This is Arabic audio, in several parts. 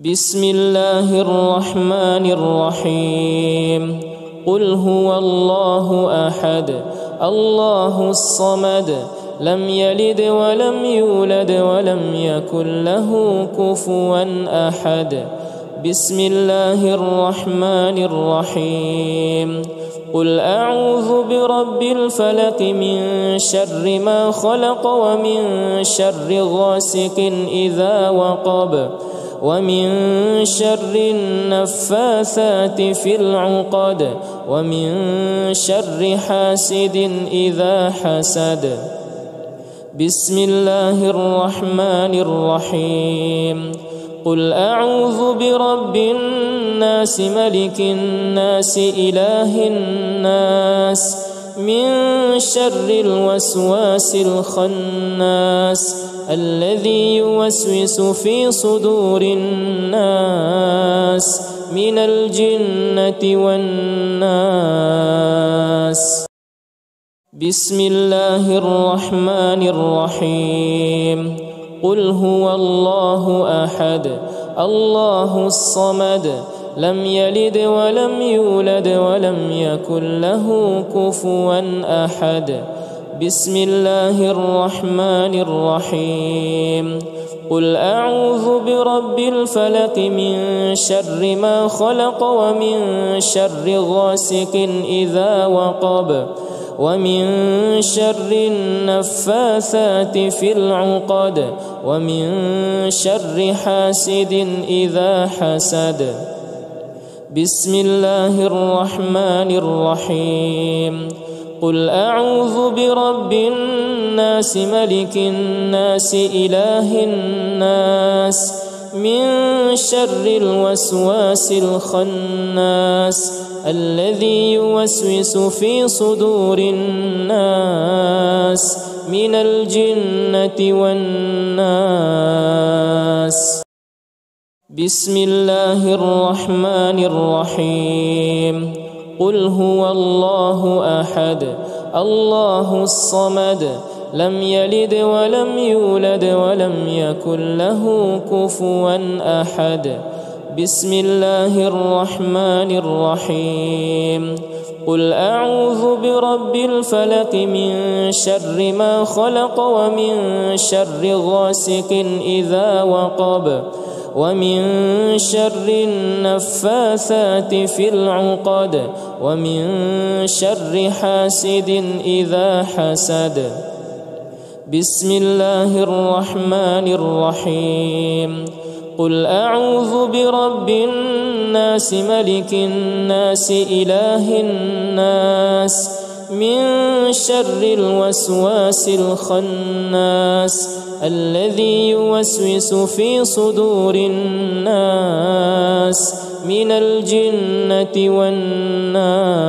بسم الله الرحمن الرحيم قل هو الله أحد الله الصمد لم يلد ولم يولد ولم يكن له كفوا أحد بسم الله الرحمن الرحيم قل أعوذ برب الفلق من شر ما خلق ومن شر غاسق إذا وقب ومن شر النفاثات في العقد ومن شر حاسد إذا حسد بسم الله الرحمن الرحيم قل أعوذ برب الناس ملك الناس إله الناس من شر الوسواس الخناس الذي يوسوس في صدور الناس من الجنة والناس بسم الله الرحمن الرحيم قل هو الله أحد الله الصمد لم يلد ولم يولد ولم يكن له كفوا أحد بسم الله الرحمن الرحيم قل أعوذ برب الفلق من شر ما خلق ومن شر غاسق إذا وقب ومن شر النفاثات في العقد ومن شر حاسد إذا حسد بسم الله الرحمن الرحيم قل أعوذ برب الناس ملك الناس إله الناس من شر الوسواس الخناس الذي يوسوس في صدور الناس من الجنة والناس بسم الله الرحمن الرحيم قل هو الله أحد الله الصمد لم يلد ولم يولد ولم يكن له كفوا أحد بسم الله الرحمن الرحيم قل أعوذ برب الفلق من شر ما خلق ومن شر غاسق إذا وقب ومن شر النفاثات في العقد ومن شر حاسد إذا حسد بسم الله الرحمن الرحيم قل أعوذ برب الناس ملك الناس إله الناس من شر الوسواس الخناس الذي يوسوس في صدور الناس من الجنة والناس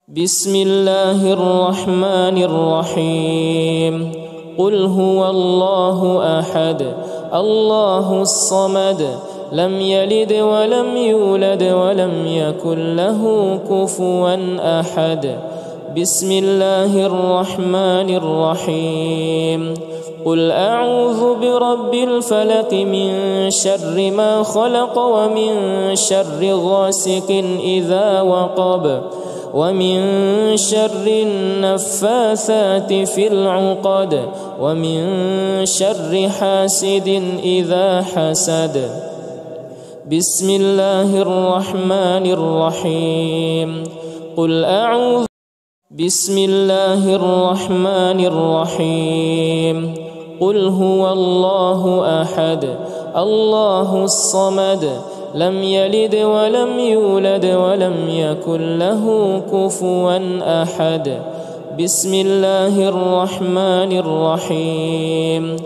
بسم الله الرحمن الرحيم قل هو الله أحد الله الصمد لم يلد ولم يولد ولم يكن له كفوا أحد بسم الله الرحمن الرحيم قل أعوذ برب الفلق من شر ما خلق ومن شر غاسق إذا وقب ومن شر النفاثات في العقد ومن شر حاسد إذا حسد بسم الله الرحمن الرحيم قل أعوذ بسم الله الرحمن الرحيم قل هو الله أحد الله الصمد لم يلد ولم يولد ولم يكن له كفوا أحد بسم الله الرحمن الرحيم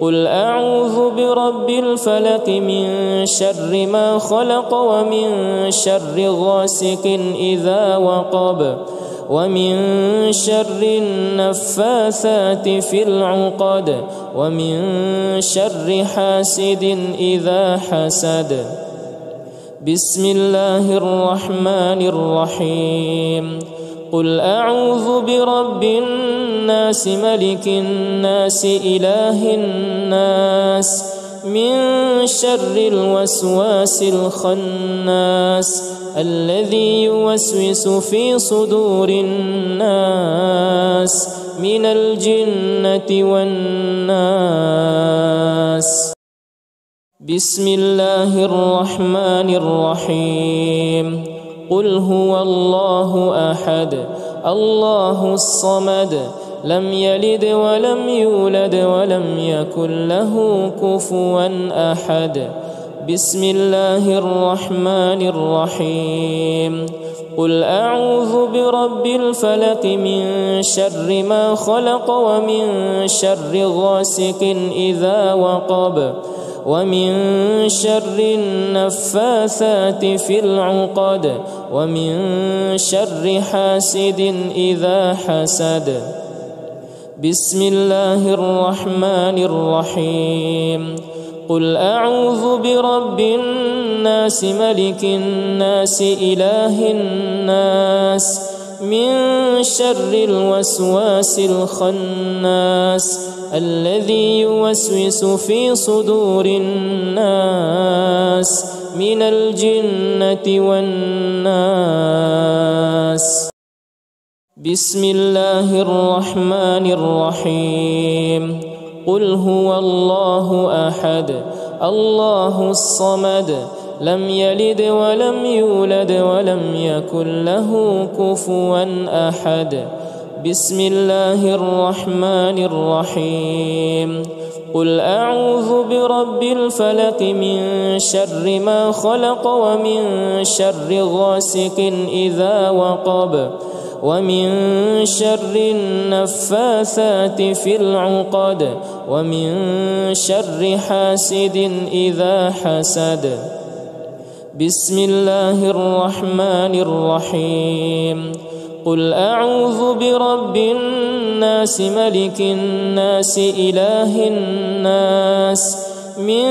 قل أعوذ برب الفلق من شر ما خلق ومن شر غاسق إذا وقب ومن شر النفاثات في العقد ومن شر حاسد إذا حسد بسم الله الرحمن الرحيم قل أعوذ برب الناس ملك الناس إله الناس من شر الوسواس الخناس الذي يوسوس في صدور الناس من الجنة والناس. بسم الله الرحمن الرحيم. قل هو الله أحد الله الصمد لم يلد ولم يولد ولم يكن له كفوا أحد. بسم الله الرحمن الرحيم. قل أعوذ برب الفلق من شر ما خلق ومن شر غاسق إذا وقب ومن شر النفاثات في العقد ومن شر حاسد إذا حسد. بسم الله الرحمن الرحيم. قل أعوذ برب الناس ملك الناس إله الناس من شر الوسواس الخناس الذي يوسوس في صدور الناس من الجنة والناس. بسم الله الرحمن الرحيم. قل هو الله أحد الله الصمد لم يلد ولم يولد ولم يكن له كفوا أحد. بسم الله الرحمن الرحيم. قل أعوذ برب الفلق من شر ما خلق ومن شر غاسق إذا وقب ومن شر النفاثات في العقد ومن شر حاسد إذا حسد. بسم الله الرحمن الرحيم. قل أعوذ برب الناس ملك الناس إله الناس من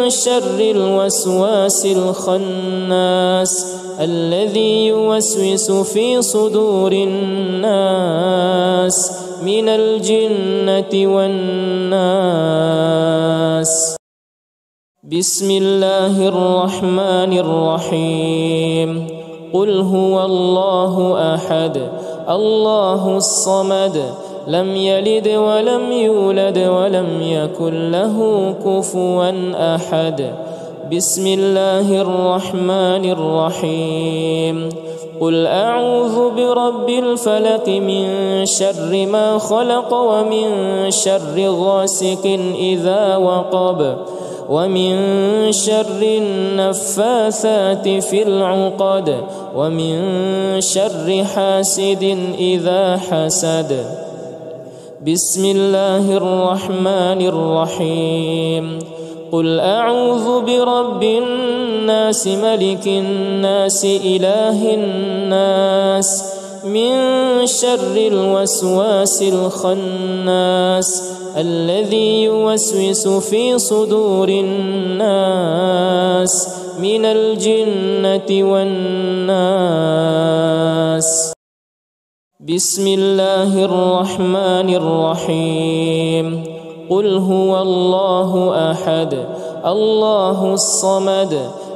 شر الوسواس الخناس الذي يوسوس في صدور الناس من الجنة والناس. بسم الله الرحمن الرحيم. قل هو الله أحد الله الصمد لم يلد ولم يولد ولم يكن له كفوا أحد. بسم الله الرحمن الرحيم. قل أعوذ برب الفلق من شر ما خلق ومن شر غاسق إذا وقب ومن شر النفاثات في العقد ومن شر حاسد إذا حسد. بسم الله الرحمن الرحيم. قل أعوذ برب الناس ملك الناس إله الناس من شر الوسواس الخناس الذي يوسوس في صدور الناس من الجنة والناس. بسم الله الرحمن الرحيم. قل هو الله أحد الله الصمد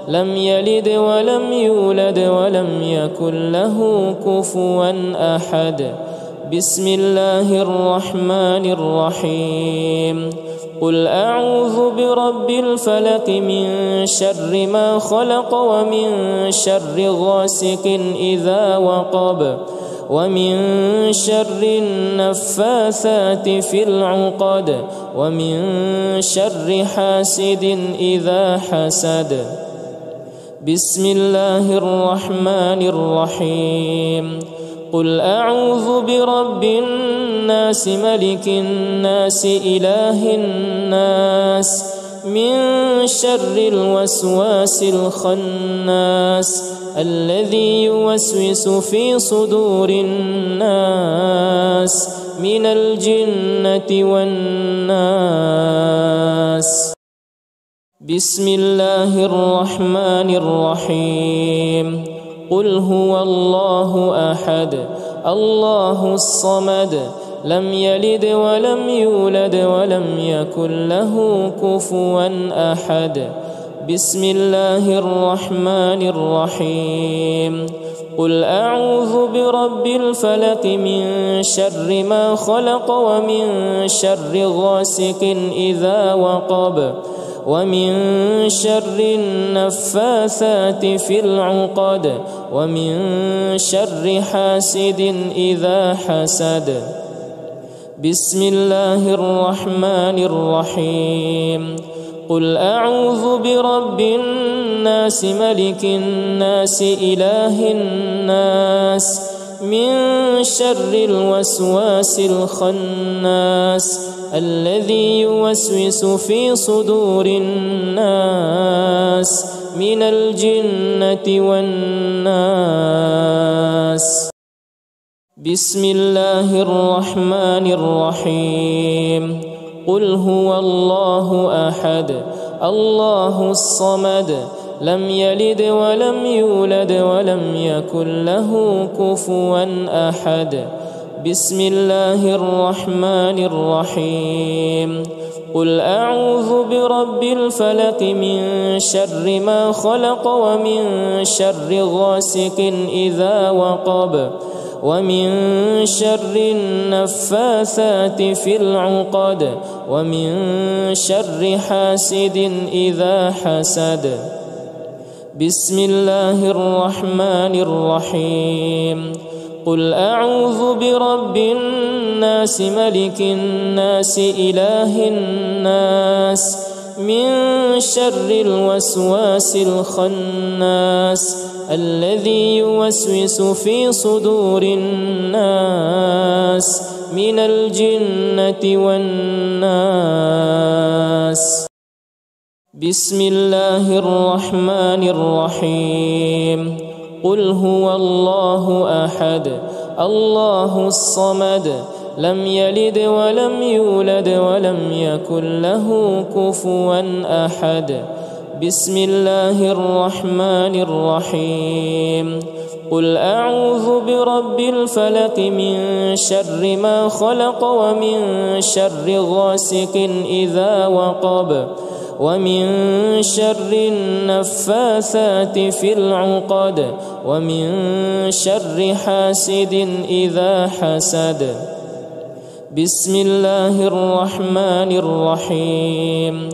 لم يلد ولم يولد ولم يكن له كفوا أحد. بسم الله الرحمن الرحيم. قل أعوذ برب الفلق من شر ما خلق ومن شر غاسق إذا وقب ومن شر النفاثات في العقد ومن شر حاسد إذا حسد. بسم الله الرحمن الرحيم. قل أعوذ برب الناس ملك الناس إله الناس من شر الوسواس الخناس الذي يوسوس في صدور الناس من الجنة والناس. بسم الله الرحمن الرحيم. قل هو الله أحد الله الصمد لم يلد ولم يولد ولم يكن له كفوا أحد. بسم الله الرحمن الرحيم. قل أعوذ برب الفلق من شر ما خلق ومن شر غاسق إذا وقب ومن شر النفاثات في العقد ومن شر حاسد إذا حسد. بسم الله الرحمن الرحيم. قل أعوذ برب الناس ملك الناس إله الناس من شر الوسواس الخناس الذي يوسوس في صدور الناس من الجنة والناس. بسم الله الرحمن الرحيم. قل هو الله أحد الله الصمد لم يلد ولم يولد ولم يكن له كفوا أحد. بسم الله الرحمن الرحيم. قل أعوذ برب الفلق من شر ما خلق ومن شر غاسق إذا وقب ومن شر النفاثات في العقد ومن شر حاسد إذا حسد. بسم الله الرحمن الرحيم. قل أعوذ برب الناس ملك الناس إله الناس من شر الوسواس الخناس الذي يوسوس في صدور الناس من الجنة والناس. بسم الله الرحمن الرحيم. قل هو الله أحد الله الصمد لم يلد ولم يولد ولم يكن له كفوا أحد. بسم الله الرحمن الرحيم. قل أعوذ برب الفلق من شر ما خلق ومن شر غاسق إذا وقب ومن شر النفاثات في العقد ومن شر حاسد إذا حسد. بسم الله الرحمن الرحيم.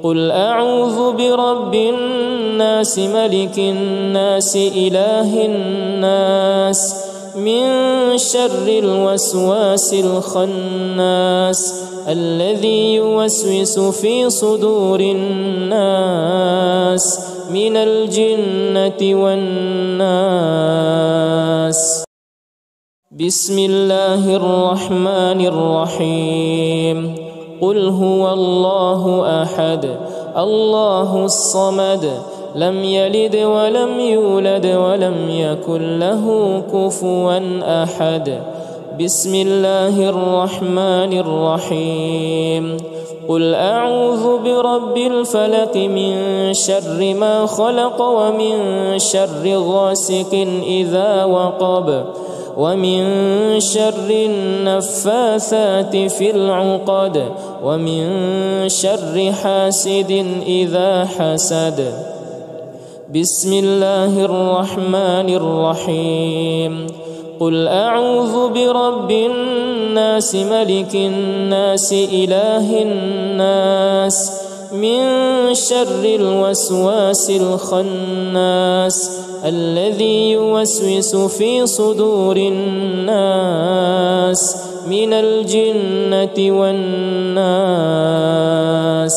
قل أعوذ برب الناس ملك الناس إله الناس من شر الوسواس الخناس الذي يوسوس في صدور الناس من الجنة والناس. بسم الله الرحمن الرحيم. قل هو الله أحد الله الصمد لم يلد ولم يولد ولم يكن له كفوا أحد. بسم الله الرحمن الرحيم. قل أعوذ برب الفلق من شر ما خلق ومن شر غاسق إذا وقب ومن شر النفاثات في العقد ومن شر حاسد إذا حسد. بسم الله الرحمن الرحيم. قل أعوذ برب الناس ملك الناس إله الناس من شر الوسواس الخناس الذي يوسوس في صدور الناس من الجنة والناس.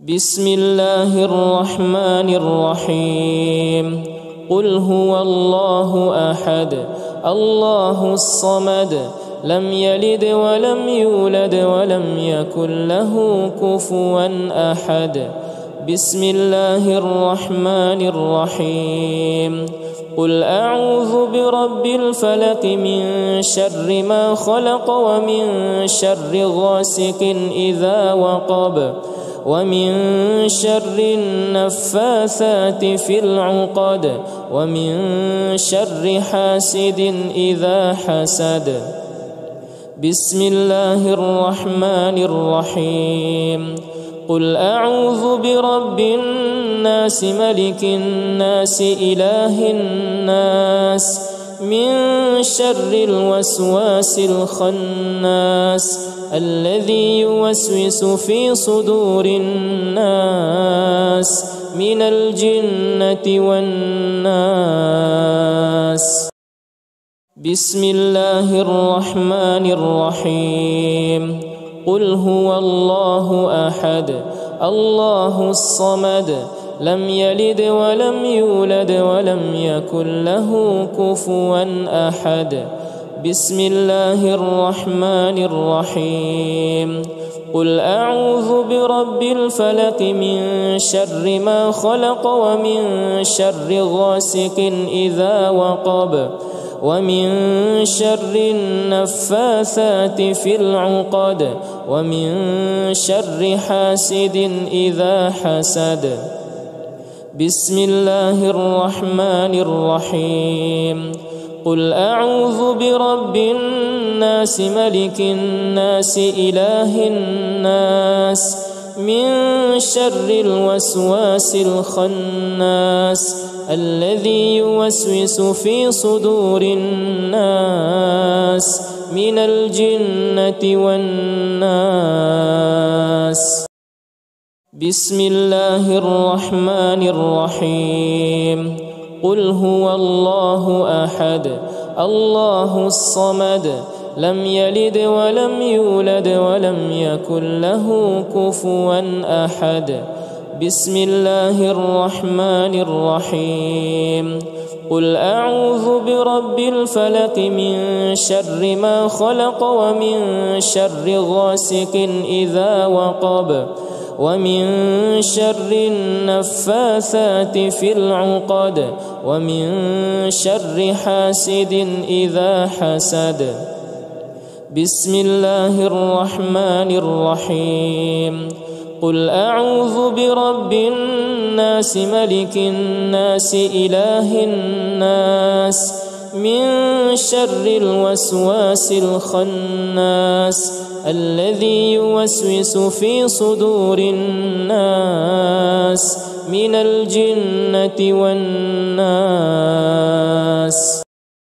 بسم الله الرحمن الرحيم. قل هو الله أحد الله الصمد لم يلد ولم يولد ولم يكن له كفوا أحد. بسم الله الرحمن الرحيم. قل أعوذ برب الفلق من شر ما خلق ومن شر غاسق إذا وقب ومن شر النفاثات في العقد ومن شر حاسد إذا حسد. بسم الله الرحمن الرحيم قل أعوذ برب الناس ملك الناس إله الناس من شر الوسواس الخناس الذي يوسوس في صدور الناس من الجنة والناس. بسم الله الرحمن الرحيم قل هو الله أحد الله الصمد لم يلد ولم يولد ولم يكن له كفوا أحد. بسم الله الرحمن الرحيم قل أعوذ برب الفلق من شر ما خلق ومن شر غاسق إذا وقب ومن شر النفاثات في العقد ومن شر حاسد إذا حسد. بسم الله الرحمن الرحيم قل أعوذ برب الناس ملك الناس إله الناس من شر الوسواس الخناس الذي يوسوس في صدور الناس من الجنة والناس. بسم الله الرحمن الرحيم قل هو الله أحد الله الصمد لم يلد ولم يولد ولم يكن له كفوا أحد. بسم الله الرحمن الرحيم قل أعوذ برب الفلق من شر ما خلق ومن شر غاسق إذا وقب ومن شر النفاثات في العقد ومن شر حاسد إذا حسد. بسم الله الرحمن الرحيم قل أعوذ برب الناس ملك الناس إله الناس من شر الوسواس الخناس الذي يوسوس في صدور الناس من الجنة والناس.